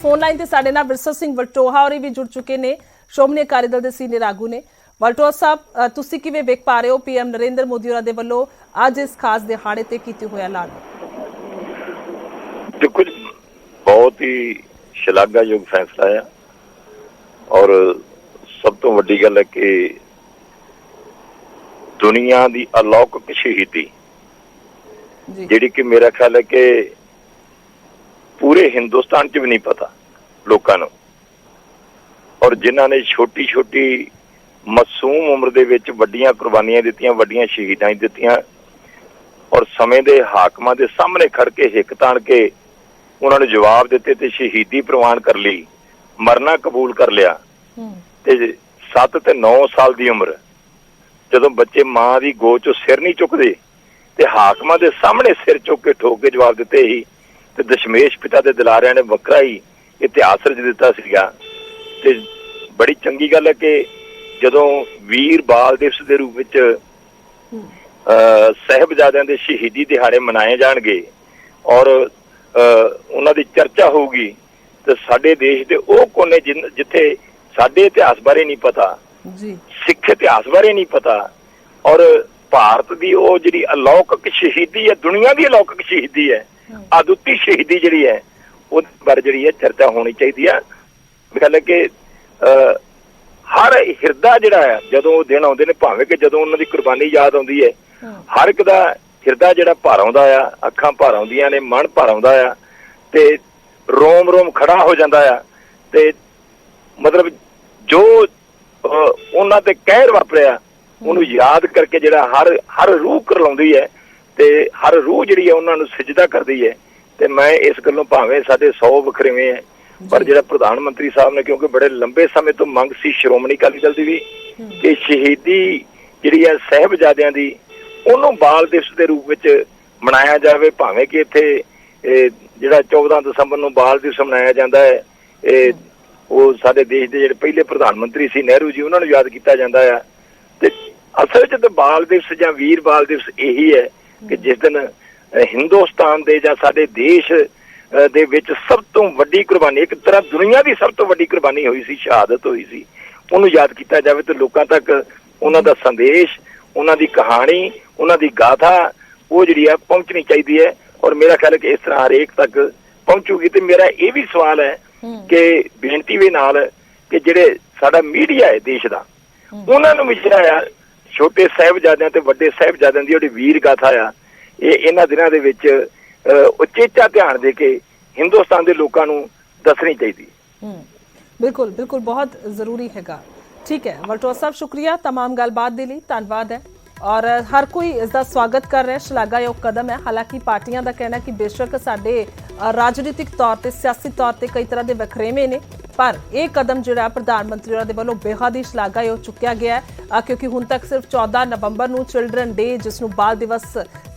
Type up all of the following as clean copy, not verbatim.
Phone line ते साडे नाल विरसा सिंह वलटोहा होरी भी जुड़ चुके ने। श्रोमणी अकाली दल दे सीनियर आगू ने। वलटोहा साहब, तुसी किवें वेख पा रहे हो पीएम नरेंद्र मोदी होरां दे वल्लों अज इस खास दिहाड़े ते कीते होए ऐलान? देखो जी, बहुत ही शलाघायोग फैसला है और सब तो वड्डी गल है कि दुनिया की अलौकिक शहीदी जिहड़ी कि मेरा ख्याल है कि पूरे हिंदुस्तान च भी नहीं पता लोगों को, और जिन्हों ने छोटी छोटी मासूम उम्र दे विच वड्डियां कुर्बानियां दित्तियां, वड्डियां शहीदां दित्तियां और समय दे हाकमां दे सामने खड़ के हिक ताण के उन्होंने जवाब दिते ते शहीदी प्रवान कर ली, मरना कबूल कर लिया। ते 7 ते 9 साल की उम्र जदों बच्चे मां की गो चो सिर नहीं चुकते ते हाकमां दे सामने सिर चुक के ठोक के जवाब दिते ही ते दशमेश पिता दे दिलारिਆਂ ने वक्रा ही इतिहास रच दिता सीगा। ते बड़ी चंगी गल है कि जदों वीर बाल दिवस के रूप विच साहिबजादिਆਂ ਦੇ शहीदी दिहाड़े मनाए जाणगे और उन्हां दी चर्चा होगी तो साडे देश दे ओह कोने जिथे साडे इतिहास बारे नहीं पता, सिख इतिहास बारे नहीं पता और भारत की ओह जिहड़ी अलौकिक शहीदी है, दुनिया की अलौकिक शहीदी है, अदुੱਤੀ शहीदी जिहड़ी है उस बारे जिहड़ी है चर्चा होनी चाहिए है। गल है कि हर हिरदा जिहड़ा है जदों दिन आउंदे ने, भावें कि जदों उन्हां दी कुर्बानी याद आउंदी है, हर एक दा हिरदा जिहड़ा भर आउंदा आ, अखां भर आउंदियां ने, मन भर आउंदा आ ते रोम रोम खड़ा हो जांदा आ ते मतलब जो उन्हां ते कहर वापरिया उन्हूं याद करके जिहड़ा हर रूह करलाउंदी है ते हर रूह जिहड़ी है उन्हां नूं सिजदा करदी है। ते मैं इस गल्लों भावें साडे 100 वखरेवें है पर जिहड़ा प्रधानमंत्री साहब ने, क्योंकि बड़े लंबे समय तो मंग सी श्रोमणी अकाली दल दी भी कि शहीदी जिहड़ी है साहिबजादिਆਂ दी ਉਹਨੂੰ बाल दिवस के रूप विच मनाया जाए, भावें कि इत्थे जिहड़ा 14 दसंबर ਨੂੰ बाल दिवस मनाया जाता है, वो साडे देश के जिहड़े पहले प्रधानमंत्री सी नेहरू जी उन्होंने याद किया जाता है। ते असल च तो बाल दिवस या वीर बाल दिवस यही है कि जिस दिन हिंदुस्तान दे जां साडे देश दे विच सब तो वड्डी कुर्बानी, एक तरह दुनिया की सब तो वड्डी कुर्बानी हुई सी, शहादत हुई सी, उन्होंने याद किया जाए तो लोगों तक उन्हों का संदेश, उन्हों की कहानी, उन्हों की गाथा वो जी है पहुँचनी चाहिए है और मेरा ख्याल है कि इस तरह हरेक तक पहुँचूगी। तो मेरा ये भी सवाल है कि बेनती भी नाल कि जिहड़े साडा मीडिया है देश का उन्होंने भी जिहड़ा आ छोटे साहिबजादिਆਂ ते वड्डे साहिबजादिਆਂ दी जिहड़ी वीर गाथा आ ये इन्हां दिनां दे विच उचेचा ध्यान दे के हिंदुस्तान के लोगों को दसनी चाहिए। बिल्कुल बिल्कुल बहुत जरूरी हैगा। ठीक है वलटोहा साहब, शुक्रिया तमाम गलबात दे लई, धन्नवाद है और हर कोई इसका स्वागत कर रहा है, शलाघायोग कदम है। हालांकि पार्टियां का कहना है कि बेशक साडे राजनीतिक तौर पर सियासी तौर पर कई तरह के वखरेवे ने पर यह कदम जो प्रधानमंत्री होरां दे वल्लों बेहद ही शलाघायोग चुक्या गया है क्योंकि हुण तक सिर्फ 14 नवंबर नूं चिल्ड्रन डे जिसनूं बाल दिवस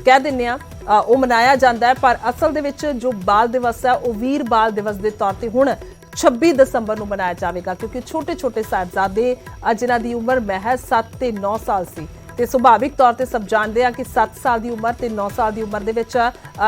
कह दिंदे आ वो मनाया जाता है पर असल दे विच जो बाल दिवस है वो वीर बाल दिवस के तौर पर हुण 26 दसंबर को मनाया जाएगा क्योंकि छोटे छोटे साहिबजादे जिन्हां दी उम्र महज 7 ते 9 साल सी ते सुभाविक तौर पर सब जानते हैं कि 7 साल की उम्र ते 9 साल की उम्र दे विच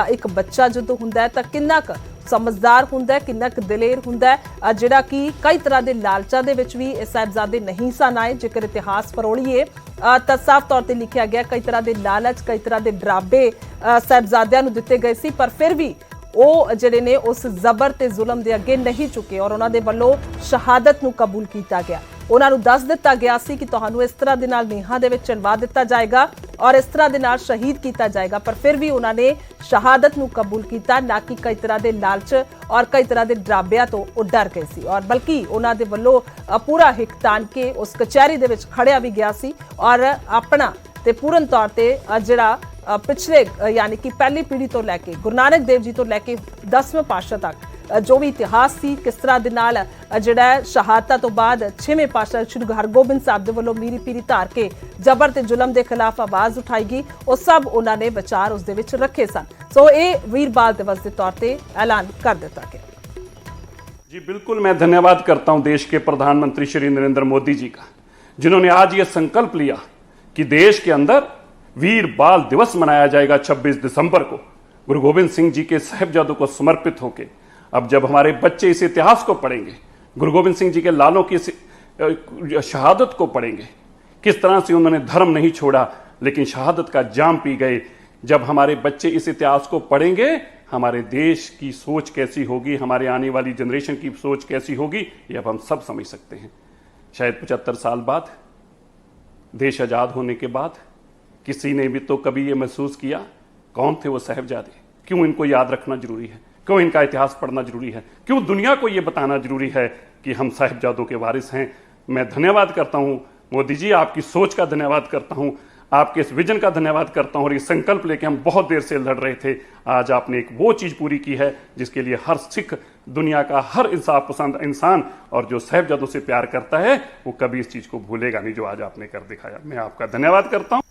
एक बच्चा जो हुंदा है तां किन्ना क समझदार हुंदा है, किन्ना क दलेर हुंदा है, जिहड़ा कि कई तरह के लालचां दे विच भी साहिबजादे नहीं सन आए। जेकर इतिहास फरोलीए तां साफ तौर पर लिखिया गया कई तरह के लालच, कई तरह के डराबे साहिबजादिਆਂ ਨੂੰ दिते गए सी पर फिर भी ਉਹ ਜਿਹੜੇ ਨੇ ਉਸ ਜ਼ਬਰ ਤੇ ਜ਼ੁਲਮ ਦੇ ਅੱਗੇ ਨਹੀਂ ਝੁਕੇ ਔਰ ਉਹਨਾਂ ਦੇ ਵੱਲੋਂ ਸ਼ਹਾਦਤ ਨੂੰ ਕਬੂਲ ਕੀਤਾ ਗਿਆ। ਉਹਨਾਂ ਨੂੰ ਦੱਸ ਦਿੱਤਾ ਗਿਆ ਸੀ ਕਿ ਤੁਹਾਨੂੰ ਇਸ ਤਰ੍ਹਾਂ ਦੇ ਨਾਲ ਨੀਹਾਂ ਦੇ ਵਿੱਚ ਚਿਣਵਾ ਦਿੱਤਾ ਜਾਏਗਾ ਔਰ ਇਸ ਤਰ੍ਹਾਂ ਦੇ ਨਾਲ ਸ਼ਹੀਦ ਕੀਤਾ ਜਾਏਗਾ ਪਰ ਫਿਰ ਵੀ ਉਹਨਾਂ ਨੇ ਸ਼ਹਾਦਤ ਨੂੰ ਕਬੂਲ ਕੀਤਾ, ਨਾ ਕਿ ਕਈ ਤਰ੍ਹਾਂ ਦੇ ਲਾਲਚ ਔਰ ਕਈ ਤਰ੍ਹਾਂ ਦੇ ਡਰਾਬਿਆਂ ਤੋਂ ਉਹ ਡਰ ਗਏ ਸੀ ਔਰ ਬਲਕਿ ਉਹਨਾਂ ਦੇ ਵੱਲੋਂ ਪੂਰਾ ਹਿੱਕ ਤਾਣ ਕੇ ਉਸ ਕਚਹਿਰੀ ਦੇ ਵਿੱਚ ਖੜਿਆ ਵੀ ਗਿਆ ਸੀ ਔਰ ਆਪਣਾ ਤੇ ਪੂਰਨ ਤੌਰ ਤੇ ਜਿਹੜਾ पिछले यानी कि पहली पीढ़ी तो लैके गुरु नानक देव जी तो लैके 10वें पातशाह तक जो भी इतिहास सी किस तरह दे नाल जिहड़ा शहादतां तो बाद 6वें पातशाह श्री हरगोबिंद साहब दे वल्लों मीरी पीरी धार के जबर ते जुलम के खिलाफ आवाज़ उठाई गई वो सब उन्होंने विचार उस दे विच रखे सन। सो ये वीर बाल दिवस के तौर पर ऐलान कर दिता गया। जी बिल्कुल, मैं धन्यवाद करता हूँ देश के प्रधानमंत्री श्री नरेंद्र मोदी जी का जिन्होंने आज ये संकल्प लिया कि देश के अंदर वीर बाल दिवस मनाया जाएगा 26 दिसंबर को गुरु गोबिंद सिंह जी के साहिबजादों को समर्पित होकर अब जब हमारे बच्चे इस इतिहास को पढ़ेंगे, गुरु गोविंद सिंह जी के लालों की शहादत को पढ़ेंगे, किस तरह से उन्होंने धर्म नहीं छोड़ा लेकिन शहादत का जाम पी गए, जब हमारे बच्चे इस इतिहास को पढ़ेंगे, हमारे देश की सोच कैसी होगी, हमारे आने वाली जनरेशन की सोच कैसी होगी, ये अब हम सब समझ सकते हैं। शायद 75 साल बाद, देश आजाद होने के बाद, किसी ने भी तो कभी ये महसूस किया कौन थे वो साहिबजादे, क्यों इनको याद रखना जरूरी है, क्यों इनका इतिहास पढ़ना जरूरी है, क्यों दुनिया को ये बताना जरूरी है कि हम साहिबजादों के वारिस हैं। मैं धन्यवाद करता हूं मोदी जी, आपकी सोच का धन्यवाद करता हूं, आपके इस विजन का धन्यवाद करता हूं। और ये संकल्प लेके हम बहुत देर से लड़ रहे थे, आज आपने एक वो चीज पूरी की है जिसके लिए हर सिख, दुनिया का हर इंसाफ पसंद इंसान और जो साहिबजादों से प्यार करता है वो कभी इस चीज को भूलेगा नहीं जो आज आपने कर दिखाया। मैं आपका धन्यवाद करता हूं।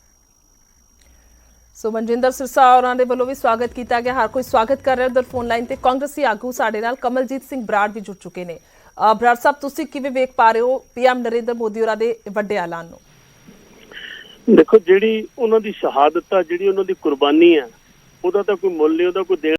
सो मनजिंदर सिरसा होरां दे वल्लों भी स्वागत किया गया। हर कोई स्वागत कर रहा है। उधर फोन लाइन ते कांग्रेसी आगू साडे नाल कमलजीत सिंह बराड़ भी जुड़ चुके ने। बराड़ साहब, तुसीं किवें वेख पा रहे हो पीएम नरेंद्र मोदी होरां दे वड्डे ऐलान नूं? देखो, ਜਿਹੜੀ ਉਹਨਾਂ ਦੀ ਸ਼ਹਾਦਤ ਆ, ਜਿਹੜੀ ਉਹਨਾਂ ਦੀ ਕੁਰਬਾਨੀ ਆ, ਉਹਦਾ ਤਾਂ ਕੋਈ ਮੁੱਲ ਨਹੀਂ, ਉਹਦਾ ਕੋਈ